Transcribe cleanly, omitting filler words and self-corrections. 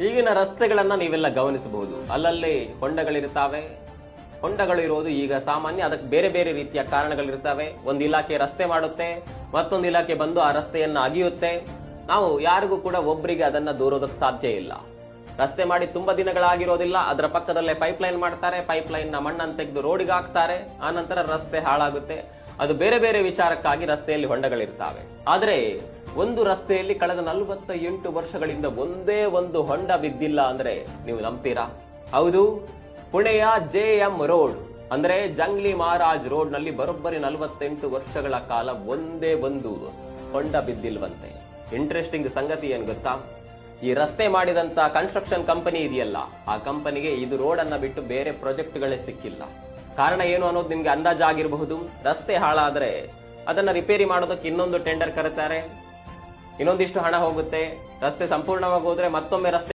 ಈಗಿನ ರಸ್ತೆಗಳನ್ನ ನೀವೆಲ್ಲ ಗಮನಿಸಬಹುದು, ಅಲ್ಲಲ್ಲಿ ಹೊಂಡಗಳಿರ್ತಾವೆ. ಹೊಂಡಗಳು ಇರೋದು ಈಗ ಸಾಮಾನ್ಯ, ಅದಕ್ಕೆ ಬೇರೆ ಬೇರೆ ರೀತಿಯ ಕಾರಣಗಳಿರ್ತವೆ. ಒಂದು ಇಲಾಖೆ ರಸ್ತೆ ಮಾಡುತ್ತೆ, ಮತ್ತೊಂದು ಇಲಾಖೆ ಬಂದು ಆ ರಸ್ತೆಯನ್ನ ಅಗಿಯುತ್ತೆ. ನಾವು ಯಾರಿಗೂ ಕೂಡ ಒಬ್ಬರಿಗೆ ಅದನ್ನ ದೂರೋದಕ್ಕೆ ಸಾಧ್ಯ ಇಲ್ಲ. ರಸ್ತೆ ಮಾಡಿ ತುಂಬಾ ದಿನಗಳಾಗಿರೋದಿಲ್ಲ, ಅದರ ಪಕ್ಕದಲ್ಲೇ ಪೈಪ್ಲೈನ್ ಮಾಡ್ತಾರೆ, ಪೈಪ್ಲೈನ್ ನ ಮಣ್ಣನ್ನು ತೆಗೆದು ರೋಡಿಗೆ ಹಾಕ್ತಾರೆ, ಆನಂತರ ರಸ್ತೆ ಹಾಳಾಗುತ್ತೆ. ಅದು ಬೇರೆ ಬೇರೆ ವಿಚಾರಕ್ಕಾಗಿ ರಸ್ತೆಯಲ್ಲಿ ಹೊಂಡಗಳಿರ್ತಾವೆ. ಆದ್ರೆ ಒಂದು ರಸ್ತೆಯಲ್ಲಿ ಕಳೆದ 48 ವರ್ಷಗಳಿಂದ ಒಂದೇ ಒಂದು ಹೊಂಡ ಬಿದ್ದಿಲ್ಲ ಅಂದ್ರೆ ನೀವು ನಂಬ್ತೀರಾ? ಹೌದು, ಪುಣೆಯ JM ರೋಡ್ ಅಂದ್ರೆ ಜಂಗ್ಲಿ ಮಹಾರಾಜ್ ರೋಡ್ ನಲ್ಲಿ ಬರೋಬ್ಬರಿ 48 ವರ್ಷಗಳ ಕಾಲ ಒಂದೇ ಒಂದು ಹೊಂಡ ಬಿದ್ದಿಲ್ವಂತೆ. ಇಂಟ್ರೆಸ್ಟಿಂಗ್ ಸಂಗತಿ ಏನ್ ಗೊತ್ತಾ? ಈ ರಸ್ತೆ ಮಾಡಿದಂತ ಕನ್ಸ್ಟ್ರಕ್ಷನ್ ಕಂಪನಿ ಇದೆಯಲ್ಲ, ಆ ಕಂಪನಿಗೆ ಇದು ರೋಡ್ ಅನ್ನ ಬಿಟ್ಟು ಬೇರೆ ಪ್ರಾಜೆಕ್ಟ್ಗಳೇ ಸಿಕ್ಕಿಲ್ಲ. ಕಾರಣ ಏನು ಅನ್ನೋದು ನಿಮ್ಗೆ ಅಂದಾಜಾಗಿರಬಹುದು. ರಸ್ತೆ ಹಾಳಾದ್ರೆ ಅದನ್ನ ರಿಪೇರಿ ಮಾಡೋದಕ್ಕೆ ಇನ್ನೊಂದು ಟೆಂಡರ್ ಕರೀತಾರೆ, ಇನ್ನೊಂದಿಷ್ಟು ಹಣ ಹೋಗುತ್ತೆ. ರಸ್ತೆ ಸಂಪೂರ್ಣವಾಗಿ ಹೋದ್ರೆ ಮತ್ತೊಮ್ಮೆ ರಸ್ತೆ